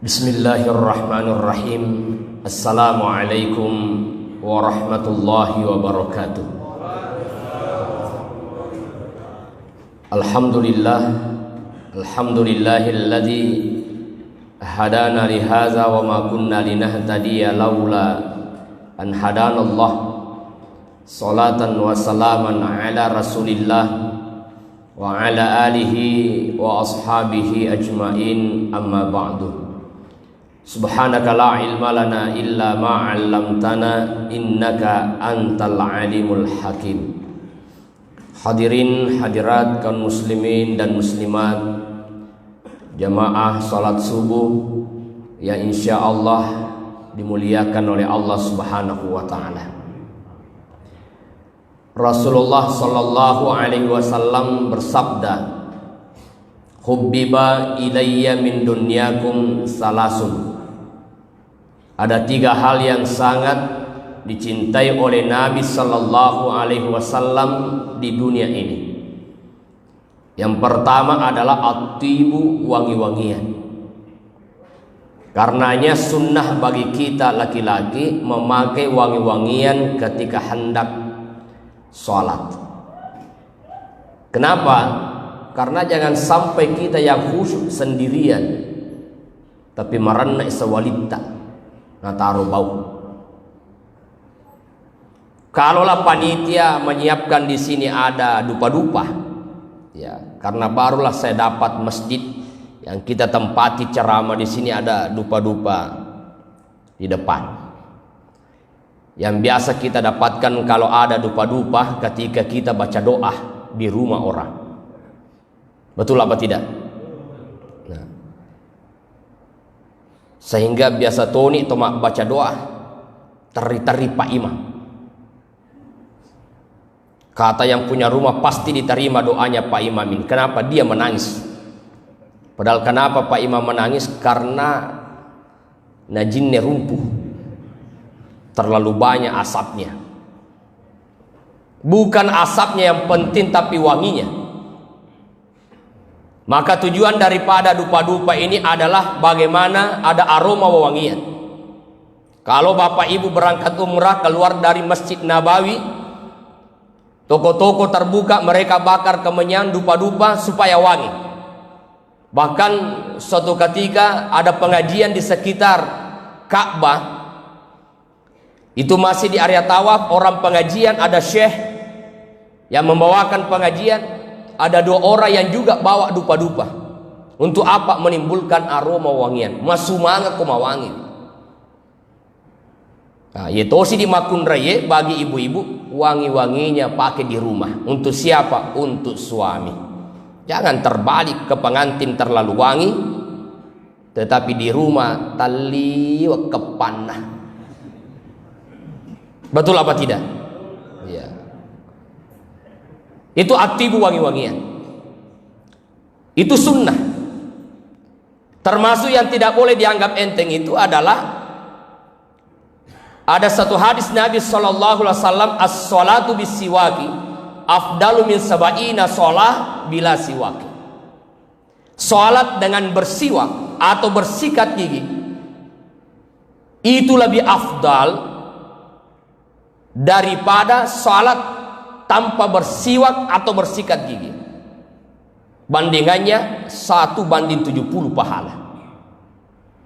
Bismillahirrahmanirrahim. Assalamualaikum warahmatullahi wabarakatuh. Alhamdulillahilladzi hadana li hadza wa ma kunna linahtadiya laula an hadanallah. Salatan wa salaman ala Rasulillah wa ala alihi wa ashabihi ajmain, amma ba'du. Subhanaka la ilma lana illa ma 'allamtana innaka antal alimul hakim. Hadirin hadirat kaum muslimin dan muslimat, jamaah salat subuh yang insyaallah dimuliakan oleh Allah Subhanahu wa taala. Rasulullah sallallahu alaihi wasallam bersabda, "Hubbiba ilayya min dunyakum salasun." Ada tiga hal yang sangat dicintai oleh Nabi sallallahu alaihi wasallam di dunia ini. Yang pertama adalah at-tibu, wangi-wangian. Karenanya sunnah bagi kita laki-laki memakai wangi-wangian ketika hendak sholat. Kenapa? Karena jangan sampai kita yang khusyuk sendirian tapi marana isawalita taruh bau. Kalaulah panitia menyiapkan di sini ada dupa-dupa, ya, karena barulah saya dapat masjid yang kita tempati ceramah di sini ada dupa-dupa di depan. Yang biasa kita dapatkan kalau ada dupa-dupa ketika kita baca doa di rumah orang. Betul apa tidak? Nah, sehingga biasa Tony tomak baca doa teri-teri Pak Imam. Kata yang punya rumah pasti diterima doanya Pak Imam ini. Kenapa? Dia menangis. Padahal kenapa Pak Imam menangis? Karena najinnya rumpuh, terlalu banyak asapnya. Bukan asapnya yang penting tapi wanginya. Maka tujuan daripada dupa-dupa ini adalah bagaimana ada aroma wewangian. Kalau bapak ibu berangkat umrah keluar dari Masjid Nabawi, toko-toko terbuka mereka bakar kemenyan dupa-dupa supaya wangi. Bahkan suatu ketika ada pengajian di sekitar Ka'bah, itu masih di area tawaf, orang pengajian ada syekh yang membawakan pengajian. Ada dua orang yang juga bawa dupa-dupa. Untuk apa? Menimbulkan aroma wangian. Masumanga kumawangi. Nah, yetosi di makun raya bagi ibu-ibu, wangi-wanginya pakai di rumah. Untuk siapa? Untuk suami. Jangan terbalik ke pengantin terlalu wangi, tetapi di rumah taliwa kepanah. Betul apa tidak? Ya. Itu atibu wangi-wangian. Itu sunnah. Termasuk yang tidak boleh dianggap enteng itu adalah ada satu hadis Nabi sallallahu alaihi wasallam, as-salatu bis-siwaki afdalu min sab'ina shalah bila siwaki. Salat dengan bersiwak atau bersikat gigi itu lebih afdal daripada salat tanpa bersiwak atau bersikat gigi. Bandingannya 1:70 pahala.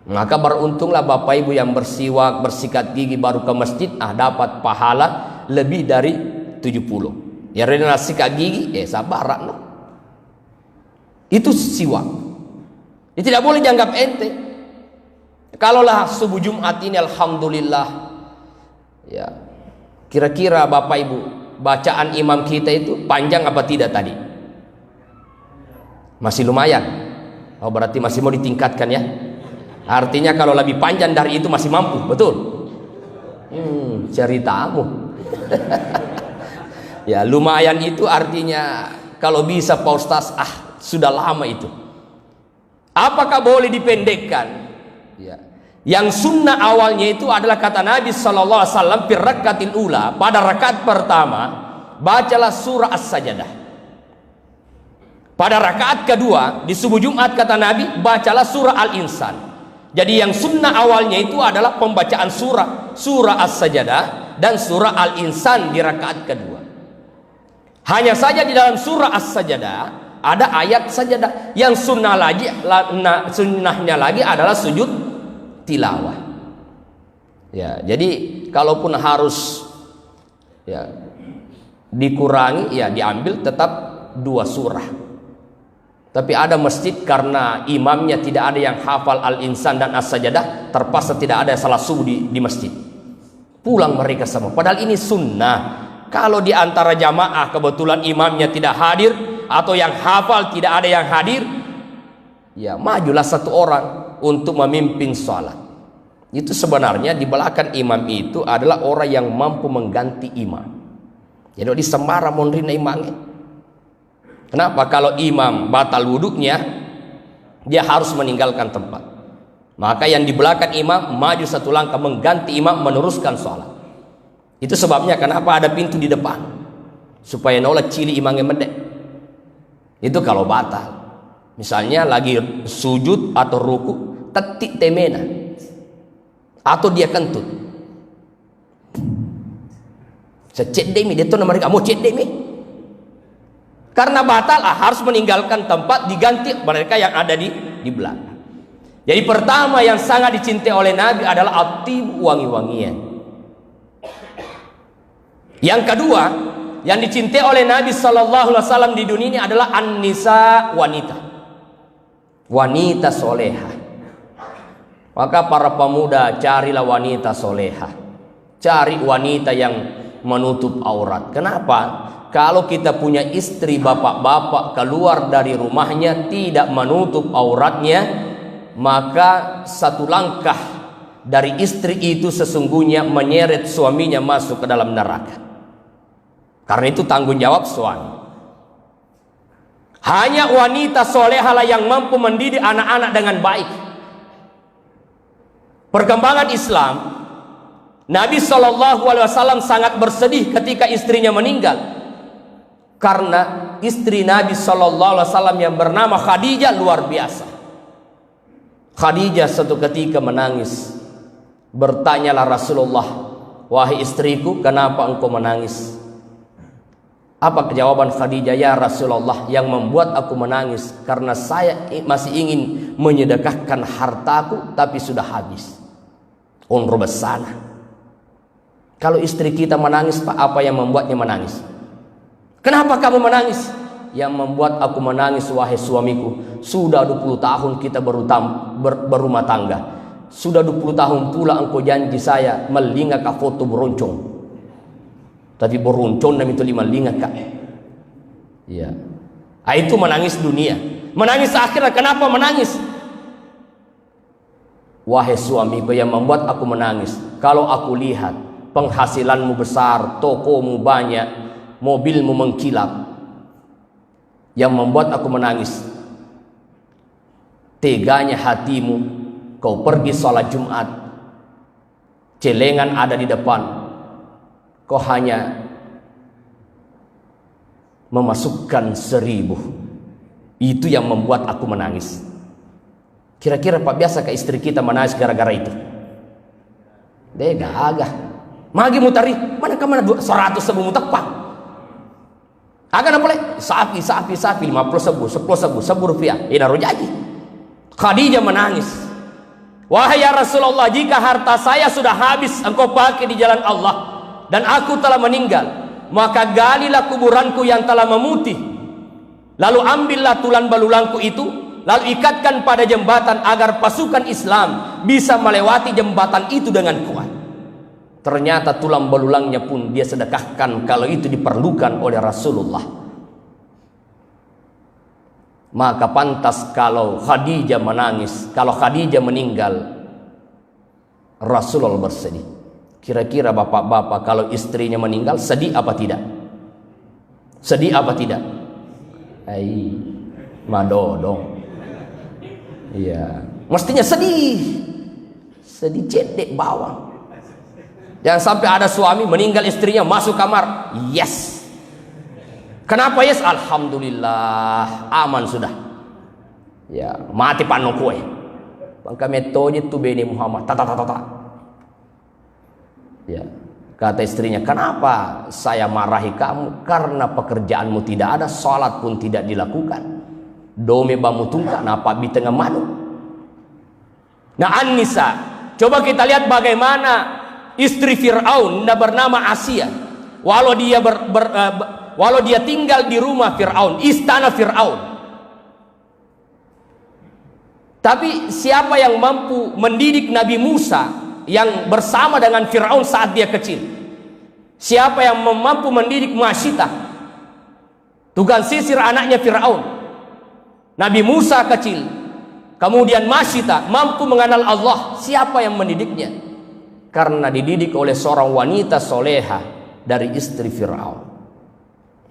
Maka beruntunglah bapak ibu yang bersiwak, bersikat gigi baru ke masjid, dapat pahala lebih dari 70. Ya rena sikat gigi, sabar no. Itu siwak. Ini tidak boleh dianggap enteng. Kalaulah subuh Jumat ini alhamdulillah, ya, kira-kira bapak ibu bacaan imam kita itu panjang apa tidak tadi? Masih lumayan. Oh, berarti masih mau ditingkatkan ya. Artinya kalau lebih panjang dari itu masih mampu, betul? Ceritamu. Ya, lumayan itu artinya kalau bisa Pak Ustaz, sudah lama itu. Apakah boleh dipendekkan? Ya. Yang sunnah awalnya itu adalah kata Nabi sallallahu alaihi wasallam, "Fir rakatil ula", pada rakaat pertama bacalah surah As-Sajdah. Pada rakaat kedua di subuh Jumat kata Nabi, bacalah surah Al-Insan. Jadi yang sunnah awalnya itu adalah pembacaan surah As-Sajdah dan surah Al-Insan di rakaat kedua. Hanya saja di dalam surah As-Sajdah ada ayat sajadah. Yang sunnahnya lagi adalah sujud tilawah. Ya, jadi kalaupun harus ya dikurangi, ya diambil tetap 2 surah. Tapi ada masjid karena imamnya tidak ada yang hafal Al-Insan dan As-Sajdah, terpaksa tidak ada salat subuh di masjid. Pulang mereka semua. Padahal ini sunnah. Kalau di antara jamaah kebetulan imamnya tidak hadir atau yang hafal tidak ada yang hadir, ya majulah 1 orang untuk memimpin sholat. Itu sebenarnya di belakang imam itu adalah orang yang mampu mengganti imam. Jadi di sembarang mondrina imamnya. Kenapa? Kalau imam batal wuduknya, dia harus meninggalkan tempat. Maka yang di belakang imam maju 1 langkah mengganti imam meneruskan sholat. Itu sebabnya kenapa ada pintu di depan, supaya nolak cili imamnya mendek. Itu kalau batal. Misalnya lagi sujud atau ruku, tetik temena, atau dia kentut. Secet demi dia tuh mereka mau cek demi. Karena batal harus meninggalkan tempat, diganti mereka yang ada di belakang. Jadi pertama yang sangat dicintai oleh Nabi adalah at-tib, wangi-wangian. Yang kedua yang dicintai oleh Nabi Sallallahu Alaihi Wasallam di dunia ini adalah an-nisa, wanita soleha. Maka para pemuda carilah wanita soleha, cari wanita yang menutup aurat. Kenapa? Kalau kita punya istri, bapak-bapak keluar dari rumahnya tidak menutup auratnya, maka 1 langkah dari istri itu sesungguhnya menyeret suaminya masuk ke dalam neraka. Karena itu tanggung jawab suami. Hanya wanita solehalah yang mampu mendidik anak-anak dengan baik. Perkembangan Islam, Nabi SAW sangat bersedih ketika istrinya meninggal. Karena istri Nabi SAW yang bernama Khadijah luar biasa. Khadijah suatu ketika menangis. Bertanyalah Rasulullah, "Wahai istriku, kenapa engkau menangis?" Apa jawaban Khadijah? "Ya Rasulullah, yang membuat aku menangis karena saya masih ingin menyedekahkan hartaku tapi sudah habis." Unru besana. Kalau istri kita menangis, Pak, apa yang membuatnya menangis? Kenapa kamu menangis? Yang membuat aku menangis, wahai suamiku, sudah 20 tahun kita berumah tangga. Sudah 20 tahun pula engkau janji saya melinga ka foto beroncong. Tapi beroncong dan itu 5 linga kak. Ya. Itu menangis dunia. Menangis akhirat. Kenapa menangis? Wahai suamiku, yang membuat aku menangis, kalau aku lihat penghasilanmu besar, tokomu banyak, mobilmu mengkilap, yang membuat aku menangis, teganya hatimu, kau pergi sholat Jumat, celengan ada di depan, kau hanya memasukkan 1000. Itu yang membuat aku menangis. Kira-kira Pak, biasa ke istri kita menangis gara-gara itu? Dia gagah. Magi mutari, mana 100 sebu mutakpang. Akan apa lagi? Sapi 50 sebu, 10 sebu, 10 rupiah. Ini rojaji. Khadijah menangis. Wahai ya Rasulullah, jika harta saya sudah habis engkau pakai di jalan Allah dan aku telah meninggal, maka galilah kuburanku yang telah memutih, lalu ambillah tulang belulangku itu, lalu ikatkan pada jembatan agar pasukan Islam bisa melewati jembatan itu dengan kuat. Ternyata tulang belulangnya pun dia sedekahkan kalau itu diperlukan oleh Rasulullah. Maka pantas kalau Khadijah menangis, kalau Khadijah meninggal, Rasulullah bersedih. Kira-kira bapak-bapak kalau istrinya meninggal sedih apa tidak? Sedih apa tidak? Madodong. Iya, mestinya sedih. Sedih cedek bawang. Jangan sampai ada suami meninggal istrinya masuk kamar. Yes. Kenapa yes? Alhamdulillah, aman sudah. Ya, mati panu kue. Maka metode tu bini Muhammad. Tata. Ya. Kata istrinya, kenapa saya marahi kamu? Karena pekerjaanmu tidak ada, salat pun tidak dilakukan. Dome bamu tungka, napa di tengah manu. Nah, An-Nisa, coba kita lihat bagaimana istri Fir'aun bernama Asia. Walau dia tinggal di rumah Fir'aun, istana Fir'aun. Tapi siapa yang mampu mendidik Nabi Musa yang bersama dengan Fir'aun saat dia kecil? Siapa yang mampu mendidik Masyitah, tukang sisir anaknya Fir'aun? Nabi Musa kecil, kemudian Masyitah mampu mengenal Allah. Siapa yang mendidiknya? Karena dididik oleh seorang wanita soleha dari istri Fir'aun.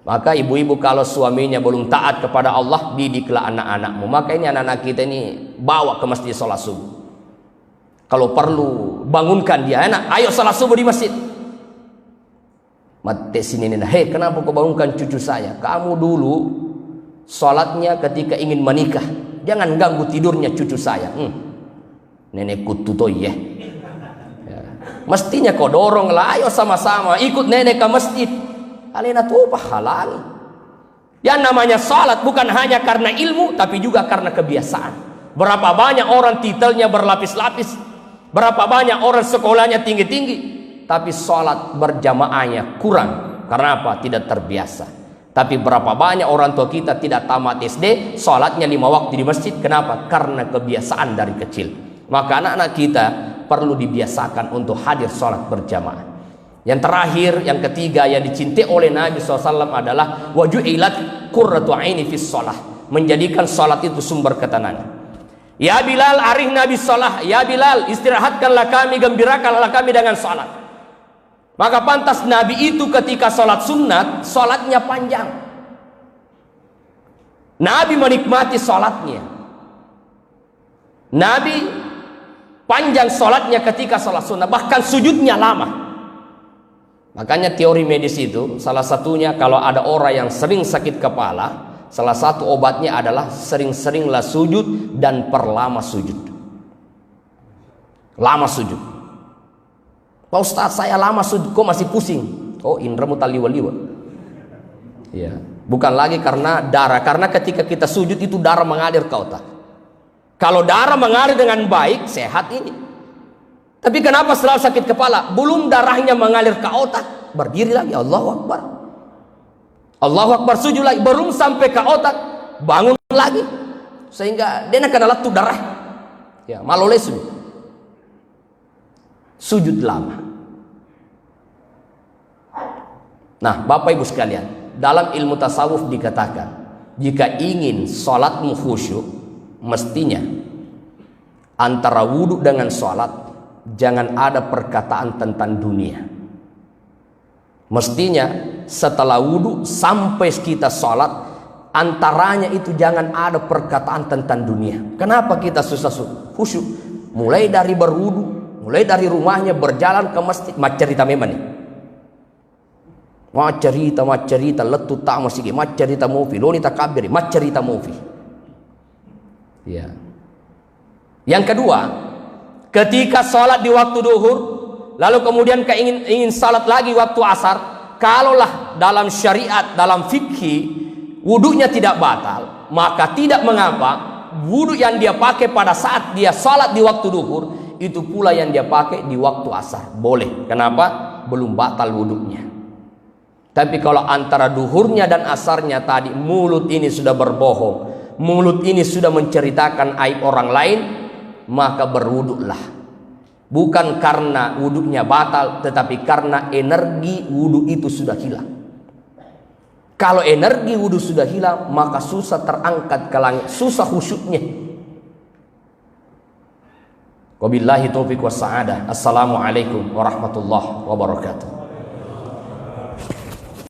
Maka ibu-ibu kalau suaminya belum taat kepada Allah, didiklah anak-anakmu. Maka ini anak-anak kita ini bawa ke masjid sholat subuh. Kalau perlu bangunkan dia, anak, ayo sholat subuh di masjid. Mati sini nena, hei, kenapa kau bangunkan cucu saya? Kamu dulu sholatnya ketika ingin menikah. Jangan ganggu tidurnya cucu saya. Nenek kututoy ya. Mestinya kau dorong lah, ayo sama-sama ikut nenek ke masjid. Alena tuh pahalal. Yang namanya sholat bukan hanya karena ilmu, tapi juga karena kebiasaan. Berapa banyak orang titelnya berlapis-lapis, berapa banyak orang sekolahnya tinggi-tinggi, tapi sholat berjamaahnya kurang. Karena apa? Tidak terbiasa. Tapi berapa banyak orang tua kita tidak tamat SD, sholatnya 5 waktu di masjid. Kenapa? Karena kebiasaan dari kecil. Maka anak-anak kita perlu dibiasakan untuk hadir sholat berjamaah. Yang terakhir, yang ketiga yang dicintai oleh Nabi SAW adalah waju'ilat qurratu aini fis sholah, menjadikan sholat itu sumber ketenangan. Ya Bilal, arih Nabi sholah. Ya Bilal, istirahatkanlah kami, gembirakanlah kami dengan sholat. Maka pantas Nabi itu ketika sholat sunat, sholatnya panjang. Nabi menikmati sholatnya. Nabi panjang sholatnya ketika sholat sunat, bahkan sujudnya lama. Makanya teori medis itu salah satunya, kalau ada orang yang sering sakit kepala, salah satu obatnya adalah sering-seringlah sujud dan perlama sujud. Lama sujud. Pak Ustaz, saya lama sujud kok masih pusing. Oh, indramu taliwa-liwa. Ya, bukan lagi karena darah, karena ketika kita sujud itu darah mengalir ke otak. Kalau darah mengalir dengan baik, sehat ini. Tapi kenapa selalu sakit kepala? Belum darahnya mengalir ke otak, berdiri lagi, Allahu Akbar. Allahu Akbar, sujud lagi, belum sampai ke otak, bangun lagi. Sehingga dia nak kena latu darah. Ya, malole sujud lama. Nah, Bapak Ibu sekalian, dalam ilmu tasawuf dikatakan, jika ingin sholatmu khusyuk, mestinya antara wudhu dengan sholat jangan ada perkataan tentang dunia. Mestinya setelah wudhu sampai kita sholat, antaranya itu jangan ada perkataan tentang dunia. Kenapa kita susah khusyuk? Mulai dari berwudhu, mulai dari rumahnya berjalan ke masjid, cerita memang nih. Cerita letu tak masih cerita movie, lo nita kabir, cerita movie. Ya. Yang kedua, ketika sholat di waktu duhur, lalu kemudian ingin sholat lagi waktu asar, kalaulah dalam syariat, dalam fikih, wudunya tidak batal, maka tidak mengapa wudu yang dia pakai pada saat dia sholat di waktu duhur, itu pula yang dia pakai di waktu asar. Boleh. Kenapa? Belum batal wudunya. Tapi kalau antara duhurnya dan asarnya tadi mulut ini sudah berbohong, mulut ini sudah menceritakan aib orang lain, maka berwuduklah. Bukan karena wuduknya batal, tetapi karena energi wuduk itu sudah hilang. Kalau energi wuduk sudah hilang, maka susah terangkat ke langit, susah khusyuknya. Wabillahi taufiq wassa'adah. Assalamualaikum warahmatullahi wabarakatuh.